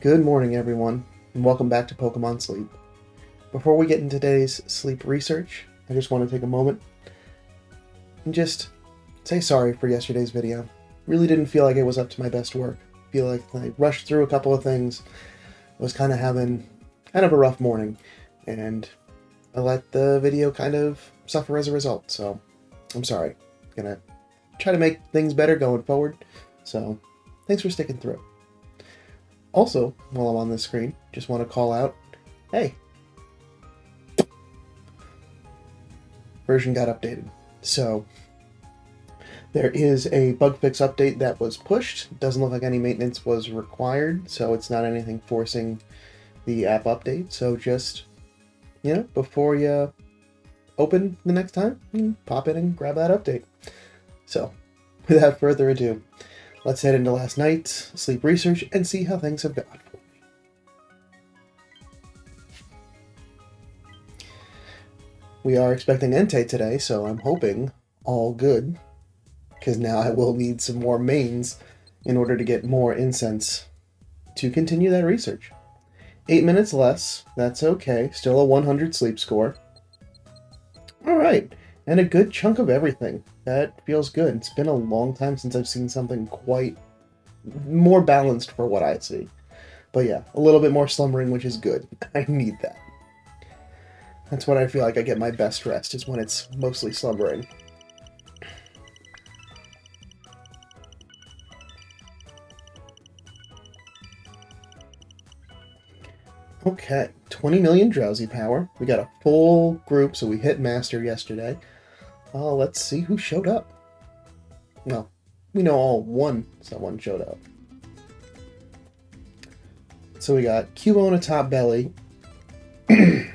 Good morning, everyone, and welcome back to Pokemon Sleep. Before we get into today's sleep research, I just want to take a moment and just say sorry for yesterday's video. Really didn't feel like it was up to my best work. Feel like I rushed through a couple of things, was kind of having a rough morning, and I let the video kind of suffer as a result, so I'm sorry. Gonna try to make things better going forward, so thanks for sticking through. Also, while I'm on this screen, just want to call out, hey, version got updated. So, there is a bug fix update that was pushed. Doesn't look like any maintenance was required, so it's not anything forcing the app update. So just, before you open the next time, pop in and grab that update. So, without further ado, let's head into last night's sleep research and see how things have gone for me. We are expecting Entei today, so I'm hoping all good, because now I will need some more mains in order to get more incense to continue that research. 8 minutes less, that's okay, still a 100 sleep score. Alright, and a good chunk of everything. That feels good. It's been a long time since I've seen something quite more balanced for what I see. But yeah, a little bit more slumbering, which is good. I need that. That's when I feel like I get my best rest, is when it's mostly slumbering. Okay, 20 million drowsy power. We got a full group, so we hit Master yesterday. Let's see who showed up. Well, we know someone showed up. So we got Cubone atop belly. And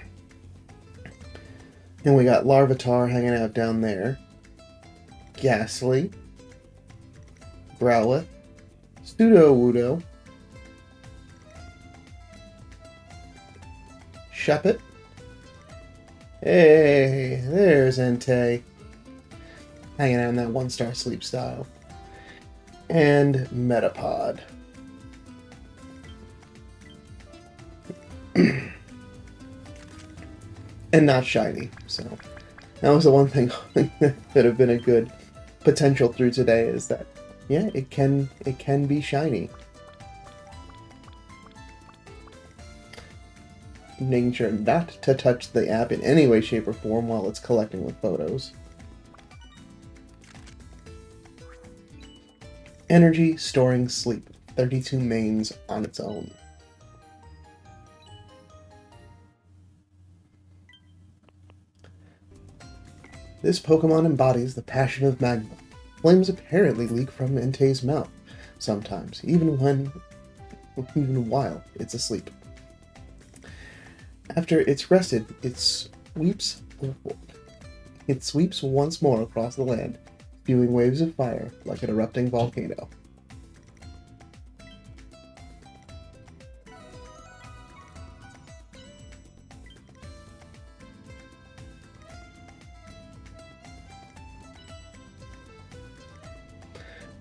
we got Larvitar hanging out down there. Ghastly. Growlithe. Pseudo-Wudo. Shuppet. Hey, there's Entei. Hanging out in that 1-star sleep style. And Metapod. And not shiny, so that was the one thing that could have been a good potential through today, is that, yeah, it can be shiny. Making sure not to touch the app in any way, shape, or form while it's collecting with photos. Energy storing sleep. 32 mains on its own. This Pokemon embodies the passion of magma. Flames apparently leak from Entei's mouth sometimes, even while it's asleep. After it's rested, it sweeps once more across the land, spewing waves of fire like an erupting volcano.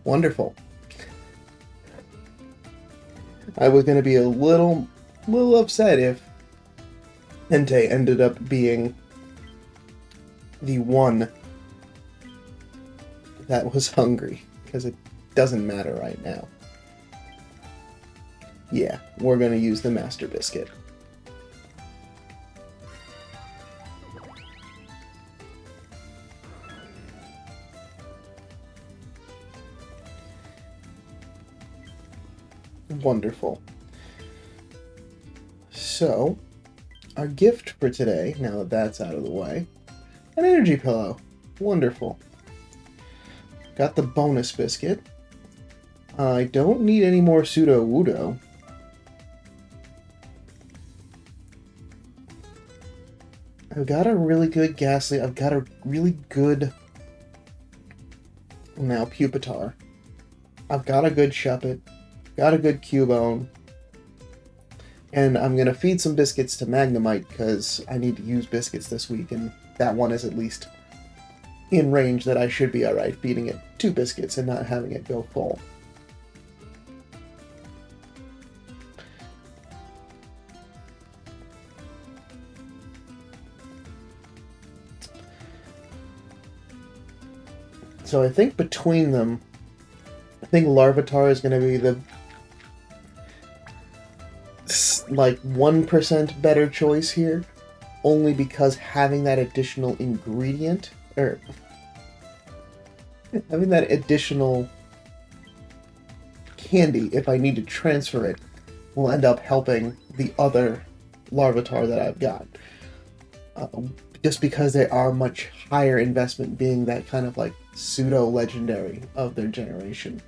Wonderful. I was going to be a little upset if Entei ended up being the one that was hungry, because it doesn't matter right now. Yeah, we're going to use the Master Biscuit. Wonderful. So, our gift for today, now that that's out of the way, an energy pillow. Wonderful. Got the bonus biscuit. I don't need any more Pseudo-Wudo. I've got a really good Ghastly. I've got a really good now Pupitar. I've got a good Shuppet. Got a good Cubone. And I'm going to feed some biscuits to Magnemite, because I need to use biscuits this week, and that one is at least in range that I should be alright feeding it 2 biscuits and not having it go full. So I think between them, I think Larvitar is going to be the like 1% better choice here, only because having that additional ingredient, or having that additional candy, if I need to transfer it, will end up helping the other Larvitar that I've got. Just because they are much higher investment, being that kind of like pseudo-legendary of their generation.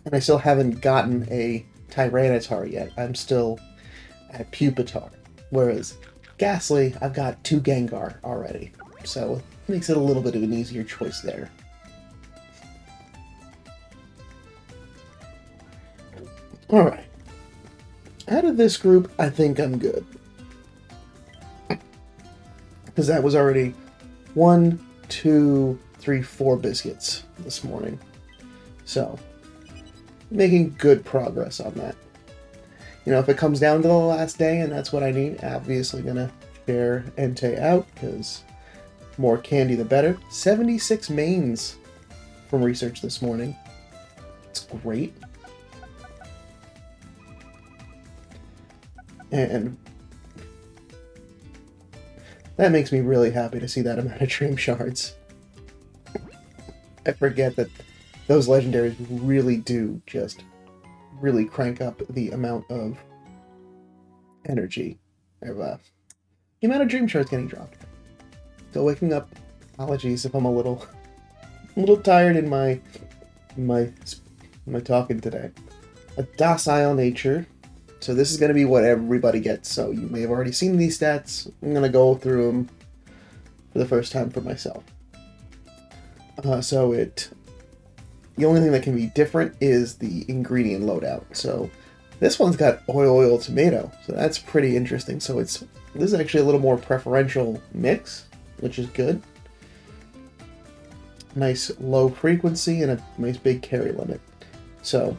And I still haven't gotten a Tyranitar yet. I'm still at Pupitar. Whereas Ghastly, I've got 2 Gengar already. So it makes it a little bit of an easier choice there. Alright. Out of this group, I think I'm good. Because that was already 1, 2, 3, 4 biscuits this morning. So, making good progress on that. You know, if it comes down to the last day and that's what I need, obviously gonna share Entei out, because more candy the better. 76 mains from research this morning. It's great. And that makes me really happy to see that amount of Dream Shards. I forget that those legendaries really do just really crank up the amount of energy. Or, the amount of Dream Shards getting dropped. Still waking up. Apologies if I'm a little tired in my talking today. A docile nature. So this is going to be what everybody gets. So you may have already seen these stats. I'm going to go through them for the first time for myself. The only thing that can be different is the ingredient loadout. So this one's got oil tomato. So that's pretty interesting. So this is actually a little more preferential mix, which is good. Nice low frequency and a nice big carry limit. So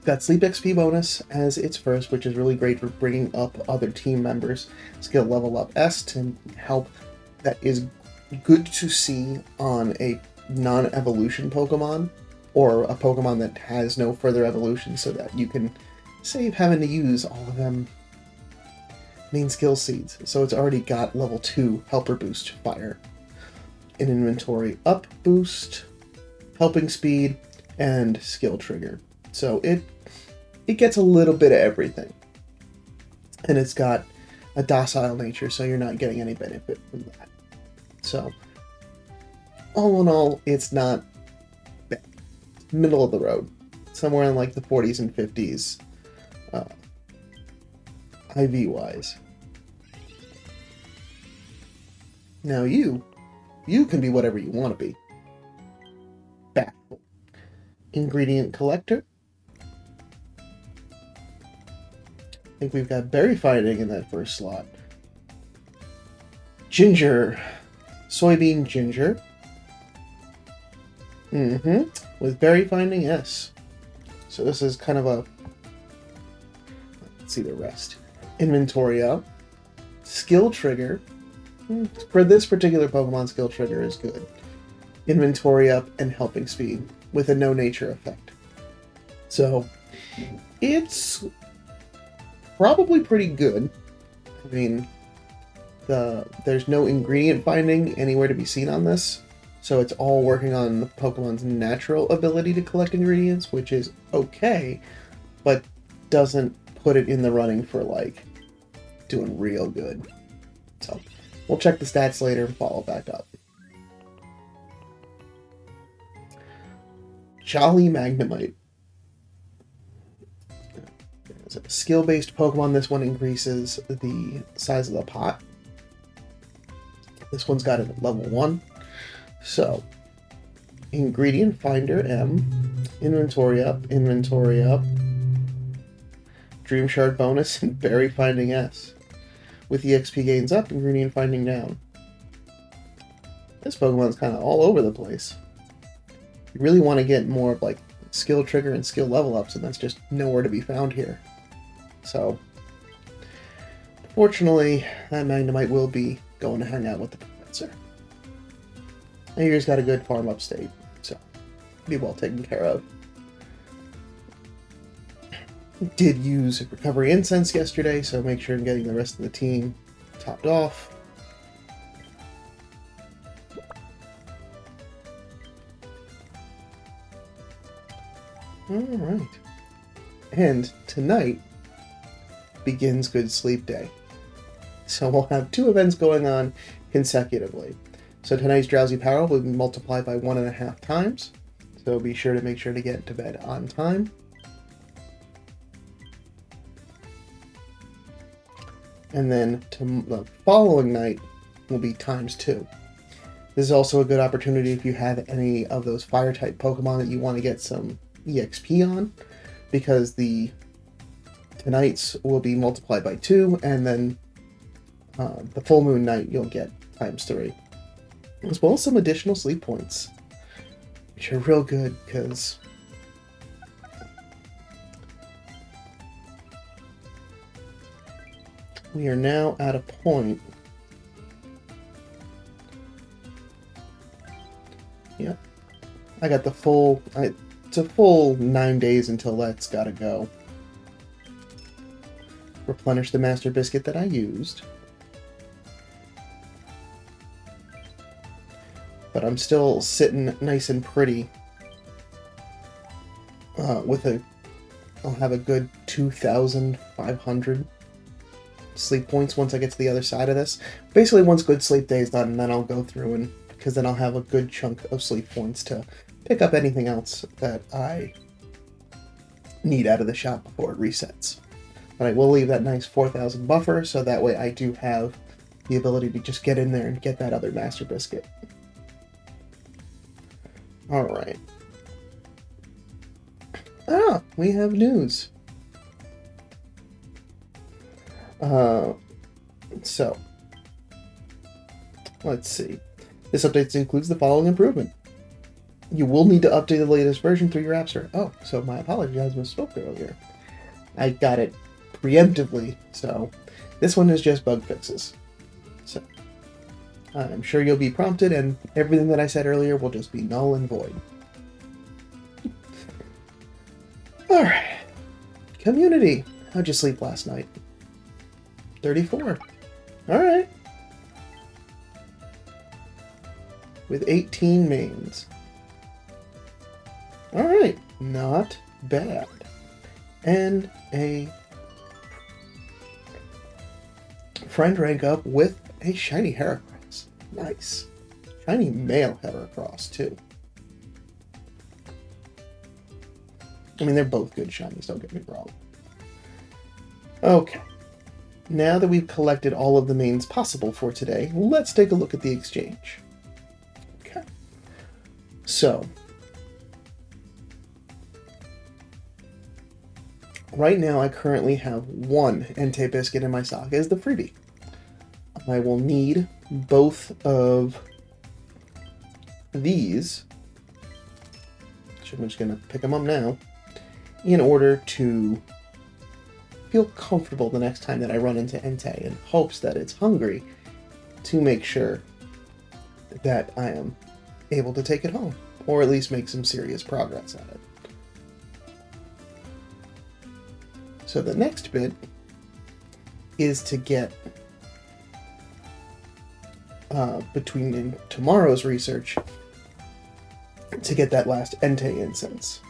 got Sleep XP bonus as its first, which is really great for bringing up other team members. Skill level up S to help. That is good to see on a non-evolution Pokemon, or a Pokemon that has no further evolution, so that you can save having to use all of them main skill seeds. So it's already got level 2 Helper Boost Fire, an inventory up boost, helping speed, and skill trigger. So it gets a little bit of everything. And it's got a docile nature, so you're not getting any benefit from that. So, all in all, it's not bad. Middle of the road. Somewhere in like the 40s and 50s, IV-wise. Now you can be whatever you want to be. Baffle. Ingredient collector. I think we've got berry fighting in that first slot. Ginger. Soybean ginger. With berry finding, yes. So this is kind of a... Let's see the rest. Inventory up. Skill trigger. For this particular Pokemon, skill trigger is good. Inventory up and helping speed with a no nature effect. So it's probably pretty good. I mean, there's no ingredient finding anywhere to be seen on this, so it's all working on the Pokemon's natural ability to collect ingredients, which is okay, but doesn't put it in the running for, like, doing real good. So we'll check the stats later and follow back up. Jolly Magnemite. It's a skill-based Pokemon. This one increases the size of the pot. This one's got it at level 1. So, ingredient finder M, inventory up, Dream Shard bonus, and berry finding S. With EXP gains up, ingredient finding down. This Pokemon's kind of all over the place. You really want to get more of like skill trigger and skill level ups, and that's just nowhere to be found here. So, fortunately, that Magnemite will be going to hang out with the Professor. I hear he's got a good farm upstate, so be well taken care of. Did use Recovery Incense yesterday, so make sure I'm getting the rest of the team topped off. Alright. And tonight begins Good Sleep Day. So we'll have 2 events going on consecutively. So tonight's Drowsy Power will be multiplied by 1.5 times. So be sure to make sure to get to bed on time. And then the following night will be ×2. This is also a good opportunity if you have any of those fire-type Pokemon that you want to get some EXP on, because tonight's will be multiplied by 2, and then the full moon night you'll get ×3, as well as some additional sleep points, which are real good because we are now at a point. Yep, I got the full. It's a full 9 days until that's gotta go. Replenish the Master Biscuit that I used. But I'm still sitting nice and pretty I'll have a good 2,500 sleep points once I get to the other side of this. Basically, once Good Sleep Day is done, and then I'll go through because then I'll have a good chunk of sleep points to pick up anything else that I need out of the shop before it resets. But I will leave that nice 4,000 buffer, so that way I do have the ability to just get in there and get that other Master Biscuit. Alright. Ah, we have news. So, let's see. This update includes the following improvement. You will need to update the latest version through your App Store. Oh, so my apologies, I misspoke earlier. I got it preemptively, so this one is just bug fixes. So, I'm sure you'll be prompted, and everything that I said earlier will just be null and void. Alright. Community. How'd you sleep last night? 34. Alright. With 18 mains. Alright. Not bad. And a friend rank up with a shiny Heracross. Nice. Shiny male Heracross, too. I mean, they're both good shinies, don't get me wrong. Okay. Now that we've collected all of the mains possible for today, let's take a look at the exchange. Okay. So, right now I currently have 1 Entei biscuit in my stock as the freebie. I will need both of these, which I'm just going to pick them up now, in order to feel comfortable the next time that I run into Entei, in hopes that it's hungry to make sure that I am able to take it home, or at least make some serious progress at it. So the next bit is to get, between tomorrow's research, to get that last Entei incense.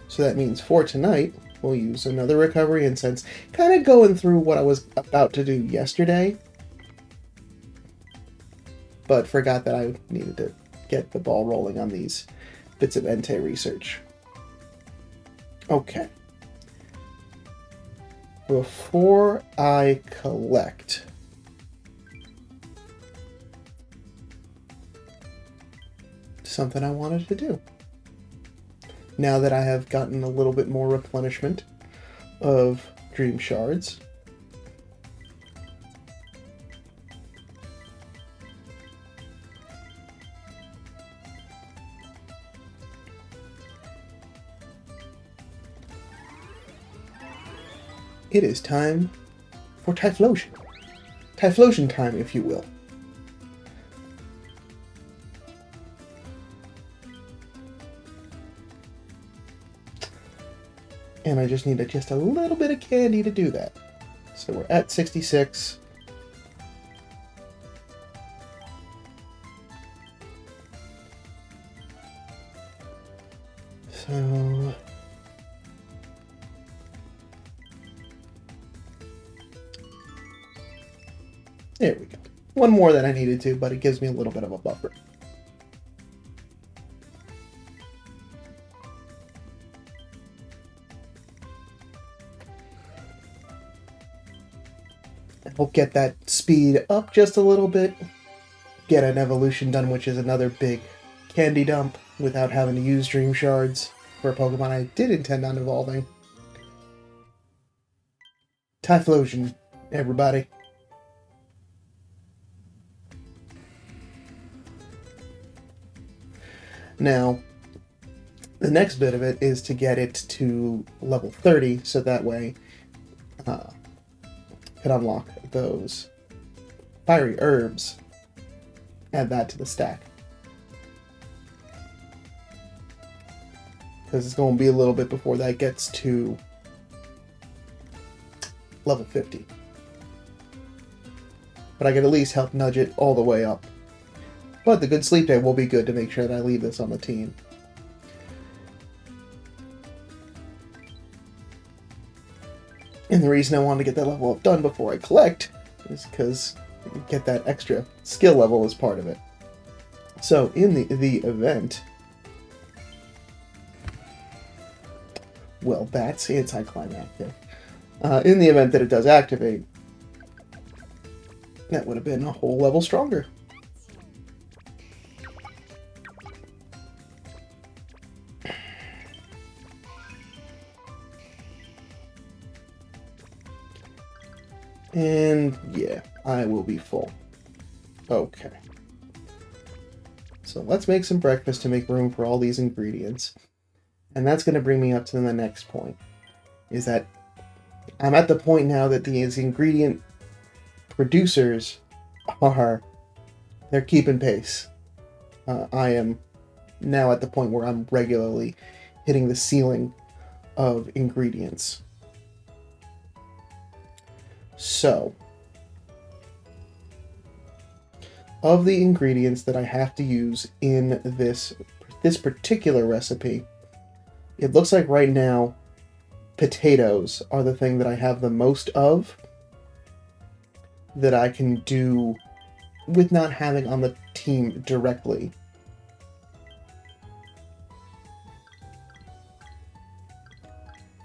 So that means for tonight, we'll use another recovery incense, kind of going through what I was about to do yesterday, but forgot that I needed to get the ball rolling on these bits of Entei research. Okay. Before I collect, something I wanted to do. Now that I have gotten a little bit more replenishment of Dream Shards, it is time for Typhlosion. Typhlosion time, if you will. And I just need just a little bit of candy to do that. So we're at 66. So there we go. One more than I needed to, but it gives me a little bit of a buffer. We'll get that speed up just a little bit. Get an evolution done, which is another big candy dump without having to use Dream Shards for a Pokemon I did intend on evolving. Typhlosion, everybody. Now, the next bit of it is to get it to level 30, so that way can unlock those fiery herbs. Add that to the stack. Because it's going to be a little bit before that gets to level 50. But I can at least help nudge it all the way up. But the good sleep day will be good to make sure that I leave this on the team. And the reason I wanted to get that level up done before I collect is because get that extra skill level as part of it. So in the event, well, that's anticlimactic. In the event that it does activate, that would have been a whole level stronger. And yeah, I will be full. Okay. So let's make some breakfast to make room for all these ingredients. And that's going to bring me up to the next point. Is that I'm at the point now that these ingredient producers they're keeping pace. I am now at the point where I'm regularly hitting the ceiling of ingredients. So, of the ingredients that I have to use in this particular recipe, it looks like right now potatoes are the thing that I have the most of that I can do with not having on the team directly.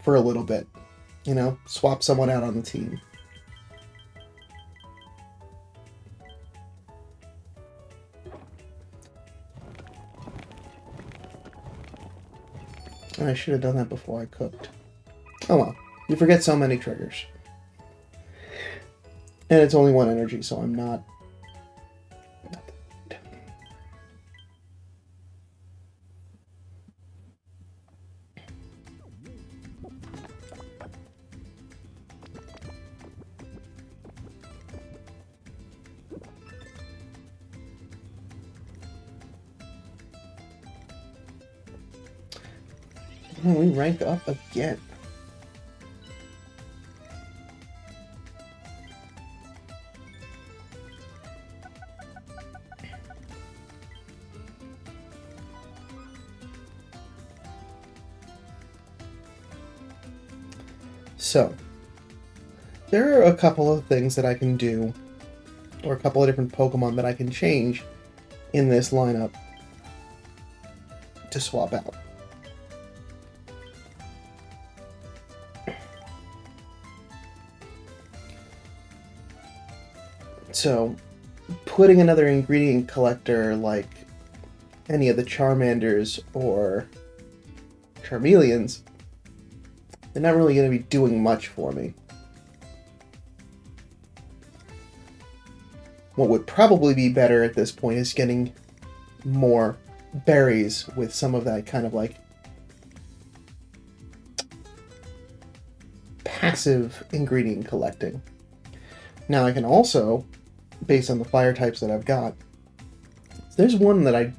For a little bit, you know, swap someone out on the team. I should have done that before I cooked. Oh well, you forget so many triggers. And it's only one energy, so I'm not... Oh, we rank up again. So, there are a couple of things that I can do, or a couple of different Pokemon that I can change in this lineup to swap out. So, putting another ingredient collector like any of the Charmanders or Charmeleons, they're not really going to be doing much for me. What would probably be better at this point is getting more berries with some of that kind of like passive ingredient collecting. Now I can also, based on the fire types that I've got, there's one that I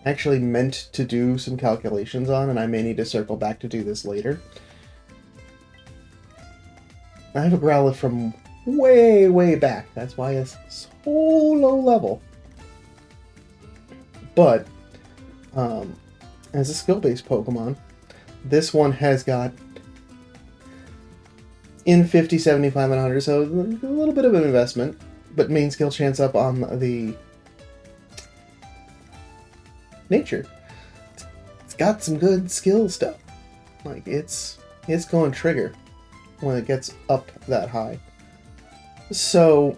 actually meant to do some calculations on, and I may need to circle back to do this later. I have a Growlithe from way, way back. That's why it's so low level. But, as a skill-based Pokemon, this one has got in 50, 75, and 100, so a little bit of an investment, but main skill chance up on the nature. It's got some good skill stuff. Like, it's going trigger when it gets up that high. So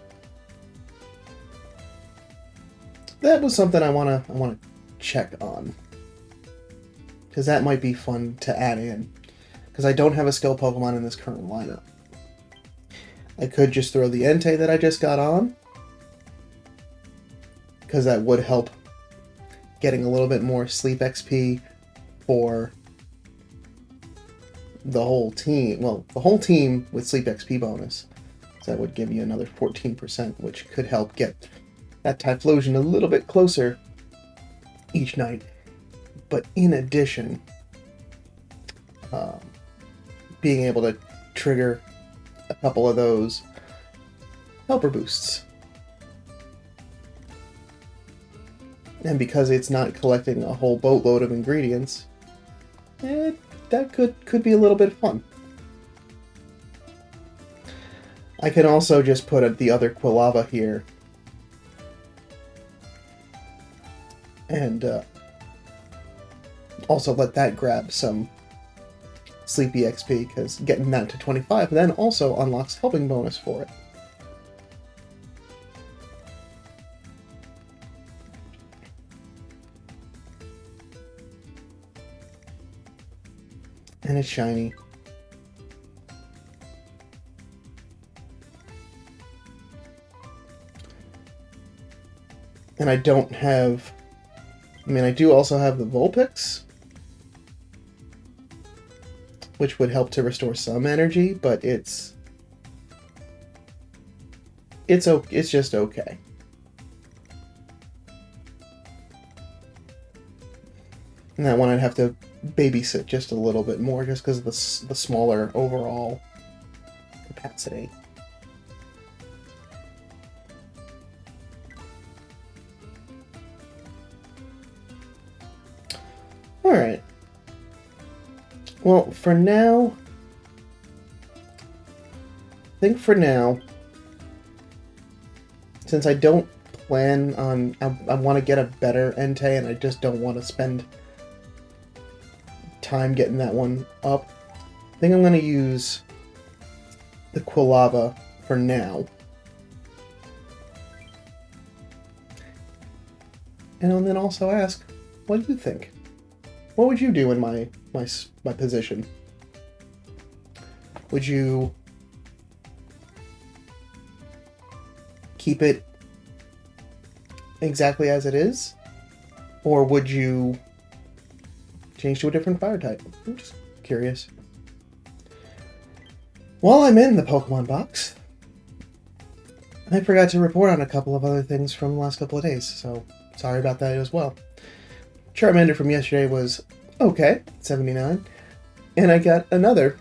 that was something I wanna check on, because that might be fun to add in, because I don't have a skill Pokemon in this current lineup. I could just throw the Entei that I just got on, because that would help getting a little bit more sleep XP for the whole team. Well, the whole team with sleep XP bonus. So that would give you another 14%, which could help get that Typhlosion a little bit closer each night. But in addition, being able to trigger a couple of those helper boosts. And because it's not collecting a whole boatload of ingredients, that could be a little bit fun. I can also just put the other Quilava here and also let that grab some Sleepy XP, because getting that to 25 then also unlocks helping bonus for it. And it's shiny. And I don't have... I mean, I do also have the Vulpix, which would help to restore some energy, but it's just okay. And that one I'd have to babysit just a little bit more, just because of the smaller overall capacity. Alright. Well, for now... I think for now, since I don't plan on... I want to get a better Entei, and I just don't want to spend time getting that one up. I think I'm going to use the Quilava for now. And I'll then also ask, what do you think? What would you do in my position? Would you keep it exactly as it is? Or would you change to a different fire type? I'm just curious. While I'm in the Pokemon box, I forgot to report on a couple of other things from the last couple of days, so sorry about that as well. Charmander from yesterday was okay, 79, and I got another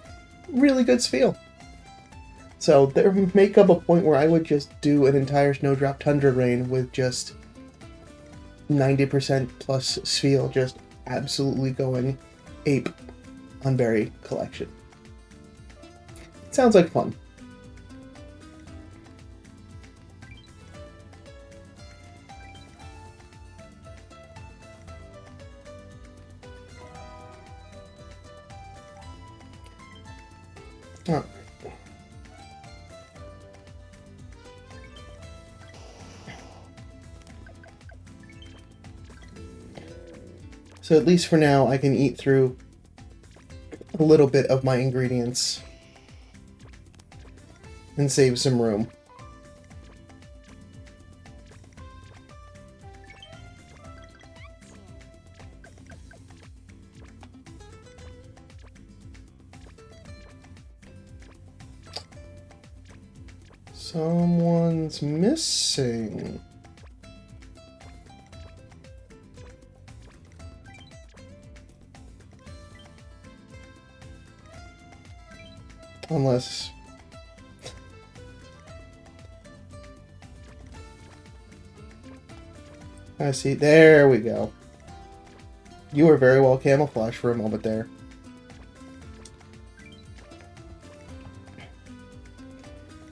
really good Spheal. So there may come a point where I would just do an entire Snowdrop Tundra Rain with just 90% plus Spheal, just absolutely going ape on berry collection. Sounds like fun. Oh. So at least for now, I can eat through a little bit of my ingredients and save some room. Someone's missing. Unless... I see. There we go. You were very well camouflaged for a moment there.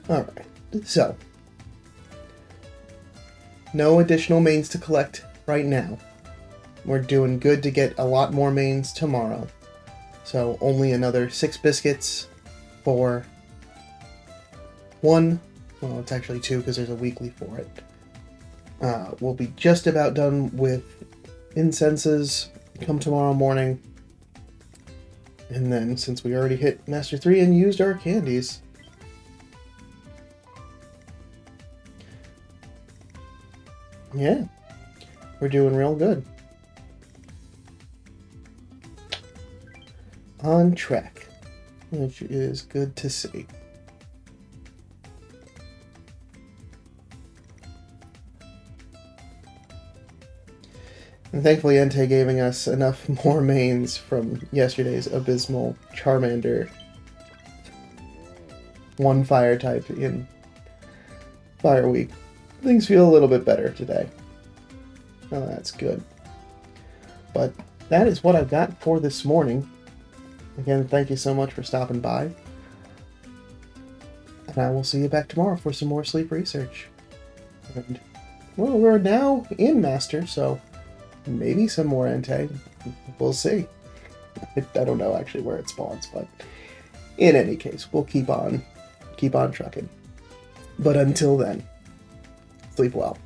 Alright, so. No additional mains to collect right now. We're doing good to get a lot more mains tomorrow. So only another 6 biscuits for 1. Well, it's actually 2 because there's a weekly for it. We'll be just about done with incenses come tomorrow morning. And then, since we already hit Master 3 and used our candies, yeah, we're doing real good. On track, which is good to see. And thankfully, Entei giving us enough more mains from yesterday's abysmal Charmander 1 fire type in Fire Week. Things feel a little bit better today. Oh, that's good. But that is what I've got for this morning. Again, thank you so much for stopping by. And I will see you back tomorrow for some more sleep research. And, well, we're now in Master, so maybe some more Entei. We'll see. I don't know actually where it spawns, but in any case, we'll keep on trucking. But until then, sleep well.